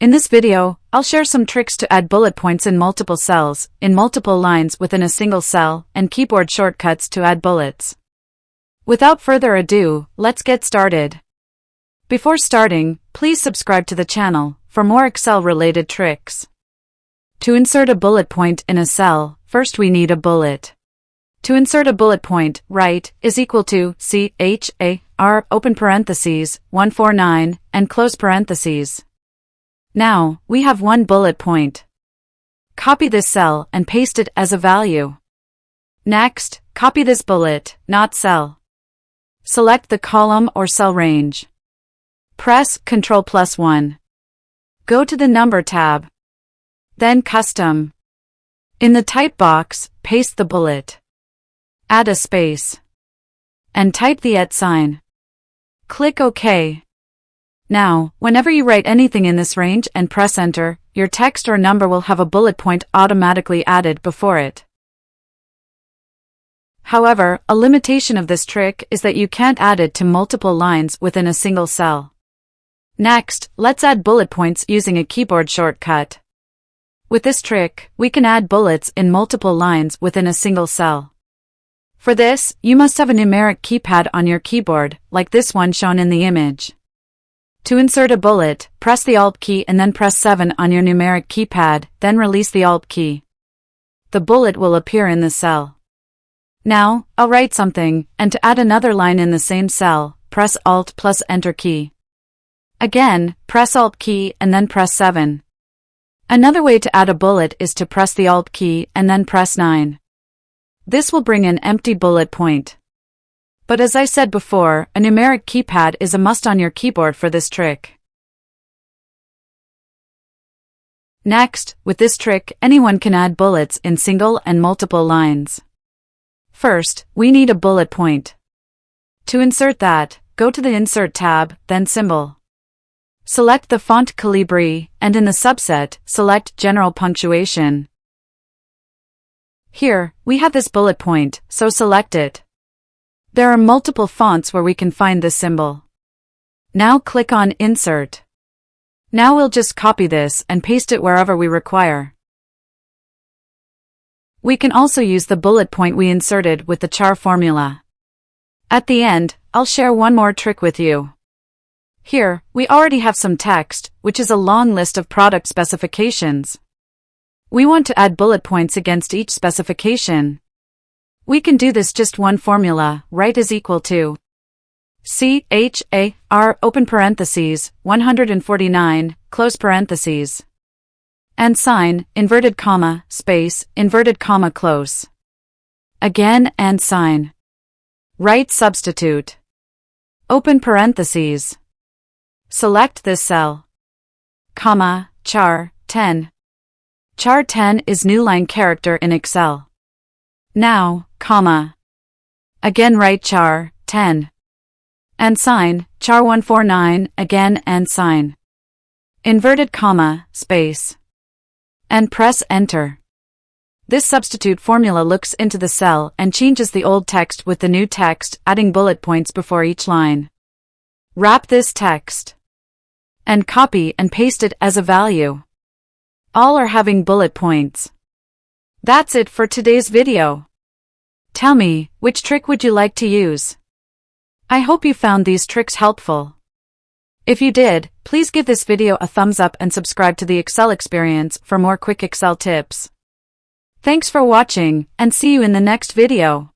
In this video, I'll share some tricks to add bullet points in multiple cells, in multiple lines within a single cell, and keyboard shortcuts to add bullets. Without further ado, let's get started. Before starting, please subscribe to the channel for more Excel-related tricks. To insert a bullet point in a cell, first we need a bullet. To insert a bullet point, write is equal to CHECKBOX open parentheses 149 and close parentheses. Now, we have one bullet point. Copy this cell and paste it as a value. Next, copy this bullet, not cell. Select the column or cell range. Press Ctrl+1. Go to the Number tab. Then Custom. In the type box, paste the bullet. Add a space. And type the @ sign. Click OK. Now, whenever you write anything in this range and press Enter, your text or number will have a bullet point automatically added before it. However, a limitation of this trick is that you can't add it to multiple lines within a single cell. Next, let's add bullet points using a keyboard shortcut. With this trick, we can add bullets in multiple lines within a single cell. For this, you must have a numeric keypad on your keyboard, like this one shown in the image. To insert a bullet, press the Alt key and then press 7 on your numeric keypad, then release the Alt key. The bullet will appear in the cell. Now, I'll write something, and to add another line in the same cell, press Alt plus Enter key. Again, press Alt key and then press 7. Another way to add a bullet is to press the Alt key and then press 9. This will bring an empty bullet point. But as I said before, a numeric keypad is a must on your keyboard for this trick. Next, with this trick, anyone can add bullets in single and multiple lines. First, we need a bullet point. To insert that, go to the Insert tab, then Symbol. Select the font Calibri, and in the subset, select General Punctuation. Here, we have this bullet point, so select it. There are multiple fonts where we can find this symbol. Now click on Insert. Now we'll just copy this and paste it wherever we require. We can also use the bullet point we inserted with the char formula. At the end, I'll share one more trick with you. Here, we already have some text, which is a long list of product specifications. We want to add bullet points against each specification. We can do this just one formula, write is equal to CHECKBOX open parentheses 149 close parentheses. And sign, inverted comma, space, inverted comma close. Again and sign. Write substitute. Open parentheses. Select this cell. Comma, char 10. Char 10 is new line character in Excel. Now, comma. Again write char 10. And sign, char 149, again and sign. Inverted comma, space. And press Enter. This substitute formula looks into the cell and changes the old text with the new text, adding bullet points before each line. Wrap this text. And copy and paste it as a value. All are having bullet points. That's it for today's video. Tell me, which trick would you like to use? I hope you found these tricks helpful. If you did, please give this video a thumbs up and subscribe to the Excel Experience for more quick Excel tips. Thanks for watching, and see you in the next video.